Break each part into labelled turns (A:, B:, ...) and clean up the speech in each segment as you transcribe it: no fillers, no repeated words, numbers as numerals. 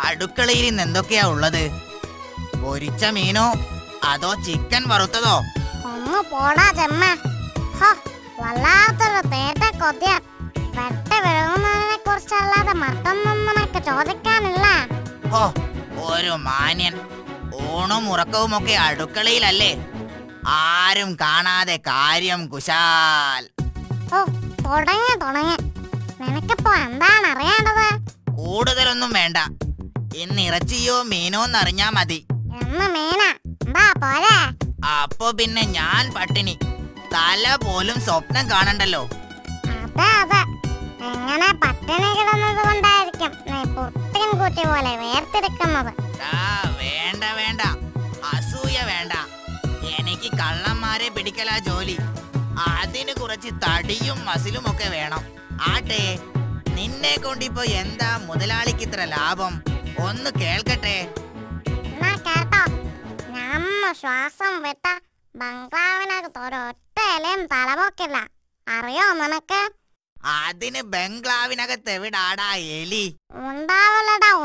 A: അടുക്കളയിൽ ഇന്ന് എന്തൊക്കെയാ ഉള്ളത്? പൊരിച്ച മീനോ അതോ ചിക്കൻ വറുത്തതോ?
B: ഒന്ന് പോടാ ചെമ്മ. വല്ലാത്തൊരു തേറ്റ കൊതിയ. വെട്ട വിഴുങ്ങുന്നതിനെ കുറിച്ചല്ലാതെ മറ്റൊന്നും നിനക്ക് ചോദിക്കാനില്ല.
A: ഒരു മാന്യൻ. ഊണും ഉറക്കവും ഒക്കെ അടുക്കളയിലല്ലേ? ആരും കാണാതെ കാര്യം കുശാൽ.
B: തുടങ്ങി. നിനക്കിപ്പോ എന്താണ് അറിയേണ്ടത്?
A: കൂടുതലൊന്നും വേണ്ട. ഇന്ന് ഇറച്ചിയോ മീനോ എന്നറിഞ്ഞാ മതി.
B: എന്ന് മീന എന്താ പോരെ?
A: അപ്പൊ പിന്നെ ഞാൻ പട്ടിണി. തല പോലും സ്വപ്നം കാണണ്ടല്ലോ.
B: അതെ. എങ്ങനെ പട്ടിണി കിടന്നത് കൊണ്ടായിരിക്കും നീ പുട്ടിൻ കൂട്ടി പോലെ വേർതിരിക്കുന്നത്.
A: വേണ്ട. അസൂയ വേണ്ട. എനിക്ക് കള്ളന്മാരെ പിടിക്കലാ ജോലി. അതിന് കുറച്ച് തടിയും മസിലും ഒക്കെ വേണം. ആട്ടെ, നിന്നെ കൊണ്ടിപ്പോ എന്താ മുതലാളിക്ക് ഇത്ര ലാഭം? ഒന്ന് കേൾക്കട്ടെ.
B: കേട്ടോ, നമ്മ ശ്വാസം വിട്ട ബംഗ്ലാവിനകത്ത് ഒരൊറ്റ ഇലയും തലപോക്കില്ല. അറിയോ നിനക്ക്?
A: അതിന് ബംഗ്ലാവിനകത്ത് എവിടാടാ എലി?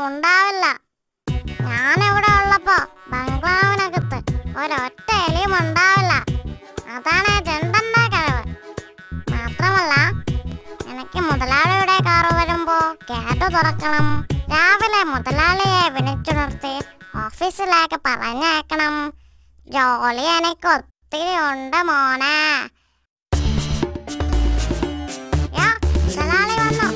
B: ഉണ്ടാവില്ല. ഞാനിവിടെ ഉള്ളപ്പോ ബംഗ്ലാവിനകത്ത് ഒരൊറ്റ എലിയും ഉണ്ടാവില്ല. അതാണ് ജണ്ടന്റെ കഴിവ്. മാത്രമല്ല, എനിക്ക് മുതലാളിയുടെ കാറ് വരുമ്പോ ഗേറ്റ് തുറക്കണം. രാവിലെ മുതലാളിയെ വിളിച്ചുണർത്തി ഓഫീസിലേക്ക് പറഞ്ഞയക്കണം. ജോലി എനിക്ക് ഒത്തിരി ഉണ്ട് മോനെ. മുതലാളി വന്നു.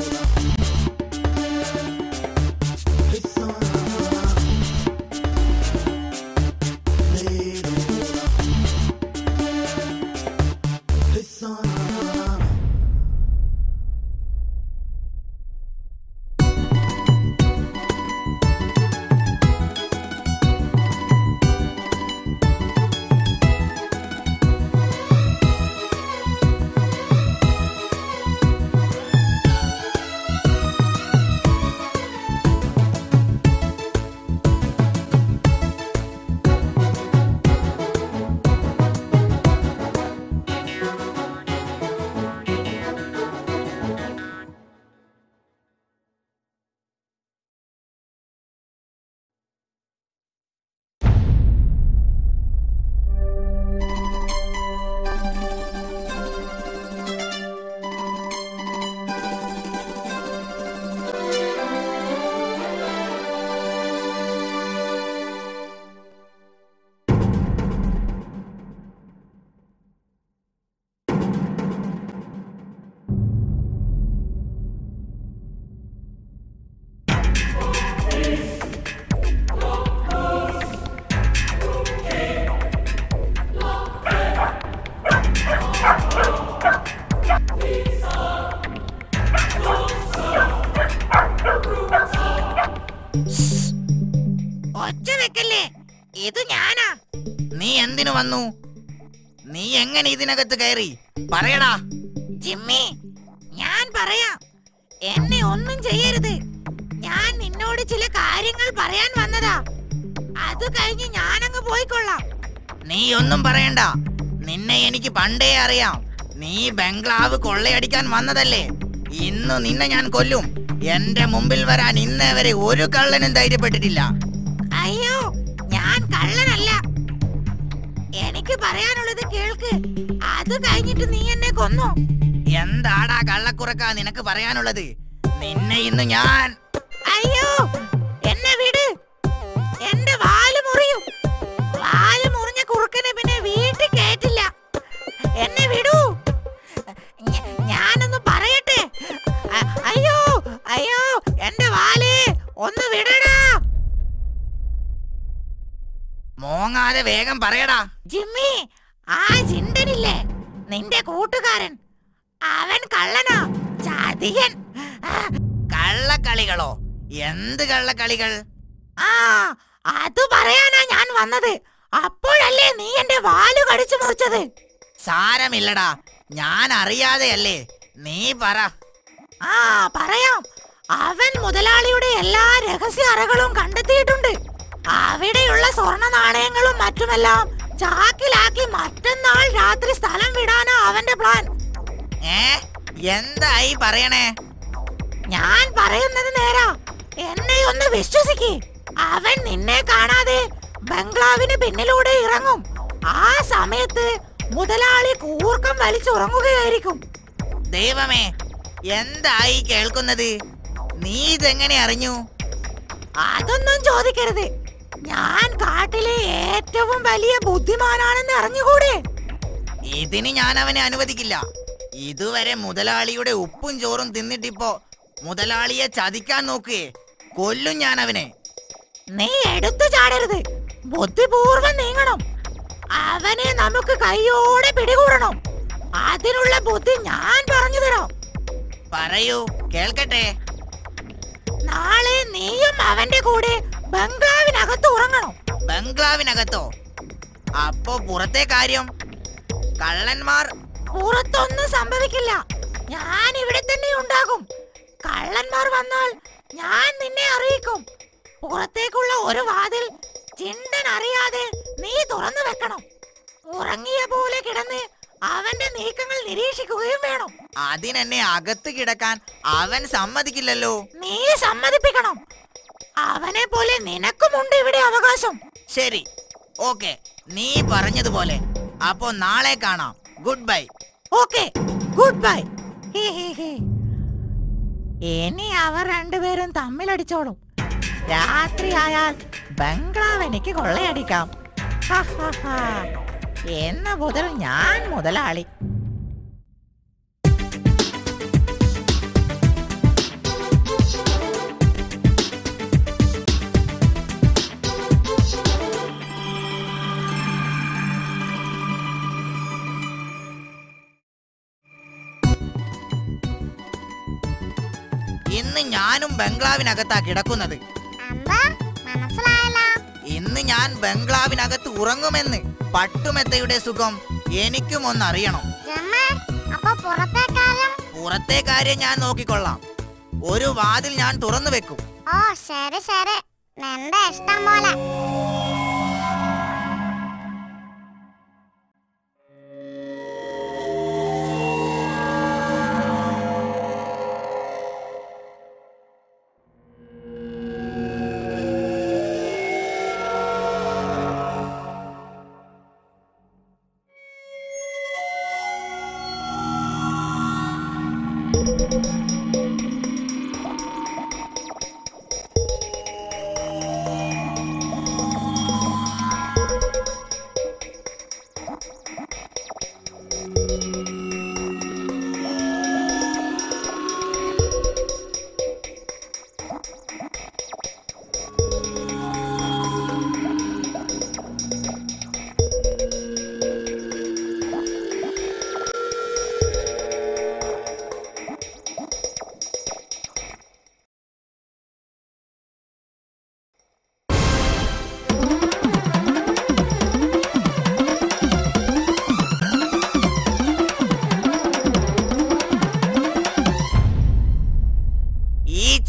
A: ഇത് ഞാനാ. നീ എന്തിനു വന്നു? നീ എങ്ങനെ ഇതിനകത്ത് കയറി? പറയടാ.
C: ജിമ്മി, ഞാൻ പറയാം. എന്നെ ഒന്നും ചെയ്യരുത്. ഞാൻ നിന്നോട് ചില കാര്യങ്ങൾ പറയാൻ വന്നതാ. അത് കഴിഞ്ഞ് ഞാനങ്ങ് പോയിക്കൊള്ളാം.
A: നീ ഒന്നും പറയണ്ട. നിന്നെ എനിക്ക് പണ്ടേ അറിയാം. നീ ബംഗ്ലാവ് കൊള്ളയടിക്കാൻ വന്നതല്ലേ? ഇന്ന് നിന്നെ ഞാൻ കൊല്ലും. എന്റെ മുമ്പിൽ വരാൻ ഇന്നേ വരെ ഒരു കള്ളനും ധൈര്യപ്പെട്ടിട്ടില്ല.
C: അയ്യോ, ഞാൻ കള്ളനല്ല. എനിക്ക് പറയാനുള്ളത് കേൾക്ക്. അത് കഴിഞ്ഞിട്ട് നീ എന്നെ കൊന്നു.
A: എന്താടാ കള്ളക്കുറക്കാ നിനക്ക് പറയാനുള്ളത്? നിന്നെ ഇന്ന് ഞാൻ...
C: അയ്യോ, എന്നെ വിട്. എന്റെ വാല് മുറിയും. വാല് മുറിഞ്ഞ കുറുക്കനെ പിന്നെ വീട്ടിൽ കേറ്റില്ല. എന്നെ വിടൂ. ഞാനൊന്ന് പറയട്ടെ. അയ്യോ അയ്യോ, എന്റെ വാല് ഒന്ന് വിടടാ.
A: മോങ്ങാതെ വേഗം പറയടാ.
C: ജിമ്മി, ആ ജിണ്ടനില്ലേ, നിന്റെ കൂട്ടുകാരൻ, അവൻ കള്ളനാ, ചതിയൻ.
A: കള്ളക്കളികളോ? എന്ത് കള്ളക്കളികൾ?
C: അത് പറയാനാ ഞാൻ വന്നത്. അപ്പോഴല്ലേ നീ എന്റെ വാല് കടിച്ചു മുറിച്ചത്.
A: സാരമില്ലടാ, ഞാൻ അറിയാതെയല്ലേ. നീ പറ.
C: പറയാം. അവൻ മുതലാളിയുടെ എല്ലാ രഹസ്യ അറകളും കണ്ടെത്തിയിട്ടുണ്ട്. അവിടെയുള്ള സ്വർണ്ണ നാണയങ്ങളും മറ്റുമെല്ലാം ചാക്കിലാക്കി മറ്റന്നാൾ രാത്രി സ്ഥലം വിടാനാ അവന്റെ പ്ലാൻ.
A: എന്തായി പറയണേ?
C: ഞാൻ പറയുന്നത് നേരാ. എന്നെ ഒന്ന് വിശ്വസിക്കേ. അവൻ നിന്നെ കാണാതെ ബംഗ്ലാവിന് പിന്നിലൂടെ ഇറങ്ങും. ആ സമയത്ത് മുതലാളി കൂർക്കം വലിച്ചുറങ്ങുകയായിരിക്കും.
A: ദൈവമേ, എന്തായി കേൾക്കുന്നത്? നീ ഇതെങ്ങനെ അറിഞ്ഞു?
C: അതൊന്നും ചോദിക്കരുത്. ഞാൻ കാട്ടിലെ ഏറ്റവും വലിയ ബുദ്ധിമാനാണെന്ന് അറിഞ്ഞുകൂടെ?
A: ഇതിന് ഞാൻ അവനെ അനുവദിക്കില്ല. ഇതുവരെ മുതലാളിയുടെ ഉപ്പും ചോറും തിന്നിട്ടിപ്പോ മുതലാളിയെ ചതിക്കാൻ നോക്കുകയെ. കൊല്ലും ഞാൻ അവനെ.
C: നീ എടുത്തു ചാടരുത്. ബുദ്ധിപൂർവം നീങ്ങണം. അവനെ നമുക്ക് കൈയോടെ പിടികൂടണം. അതിനുള്ള ബുദ്ധി ഞാൻ പറഞ്ഞു തരാം.
A: പറയൂ, കേൾക്കട്ടെ.
C: നാളെ നീയും അവന്റെ കൂടെ ബംഗ്ലാവിനകത്ത് ഉറങ്ങണം.
A: ബംഗ്ലാവിനകത്തോ? അപ്പോ പുറത്തെ കാര്യം? കള്ളന്മാർ?
C: പുറത്തൊന്നും സംഭവിക്കില്ല. ഞാൻ ഇവിടെ തന്നെ ഉണ്ടാകും. കള്ളന്മാർ വന്നാൽ ഞാൻ നിന്നെ അറിയിക്കും. പുറത്തേക്കുള്ള ഒരു വാതിൽ ചിണ്ടൻ അറിയാതെ നീ തുറന്നു വെക്കണം. ഉറങ്ങിയ പോലെ കിടന്ന് അവന്റെ നീക്കങ്ങൾ നിരീക്ഷിക്കുകയും വേണം.
A: അതിനെന്നെ അകത്ത് കിടക്കാൻ അവൻ സമ്മതിക്കില്ലല്ലോ.
C: നീ സമ്മതിപ്പിക്കണം. അവനെ പോലെ നിനക്കുമുണ്ട് ഇവിടെ അവകാശം.
A: ശരി, ഓക്കെ, നീ പറഞ്ഞതുപോലെ. അപ്പോ നാളെ കാണാം. Good bye.
C: Okay, good bye. ഇനി അവർ രണ്ടുപേരും തമ്മിലടിച്ചോളും. രാത്രിയായാൽ ബംഗ്ലാവ് എനിക്ക് കൊള്ളയടിക്കാം. എന്ന് മുതൽ ഞാൻ മുതലാളി.
A: ഇന്ന് ഞാനും ബംഗ്ലാവിനകത്താ കിടക്കുന്നത്. ഇന്ന് ഞാൻ ബംഗ്ലാവിനകത്ത് ഉറങ്ങുമെന്ന്. പട്ടുമെത്തയുടെ സുഖം എനിക്കും ഒന്നറിയണം. പുറത്തെ കാര്യം ഞാൻ നോക്കിക്കൊള്ളാം. ഒരു വാതിൽ ഞാൻ തുറന്നു വെക്കും.
B: ഓ ശരി ശരി, നിന്റെ ഇഷ്ടം പോലെ.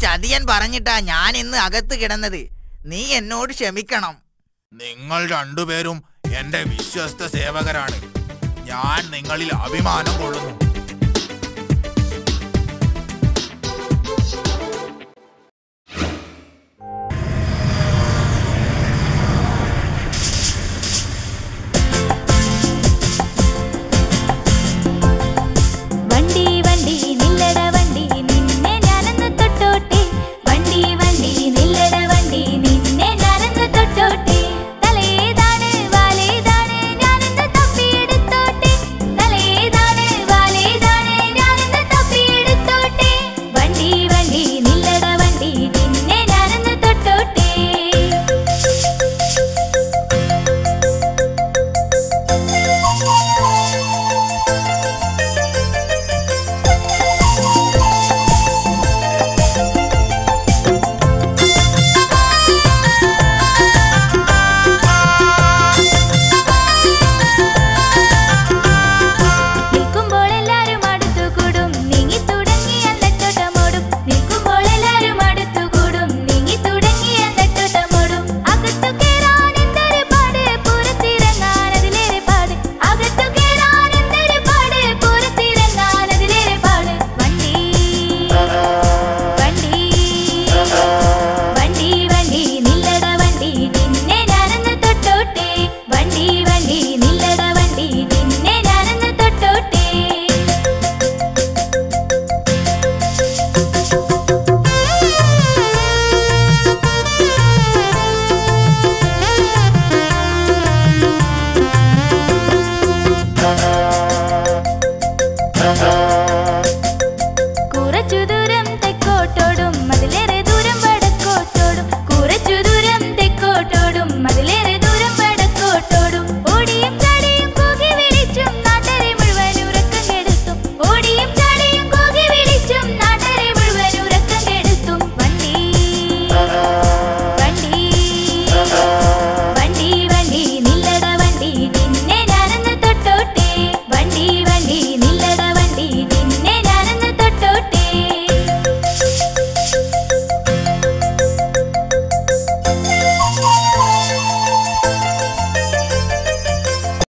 A: ചതിയൻ പറഞ്ഞിട്ടാ ഞാൻ ഇന്ന് അകത്ത് കിടന്നത്. നീ എന്നോട് ക്ഷമിക്കണം.
D: നിങ്ങൾ രണ്ടുപേരും എന്റെ വിശ്വസ്ത സേവകരാണ്. ഞാൻ നിങ്ങളിൽ അഭിമാനം കൊള്ളുന്നു.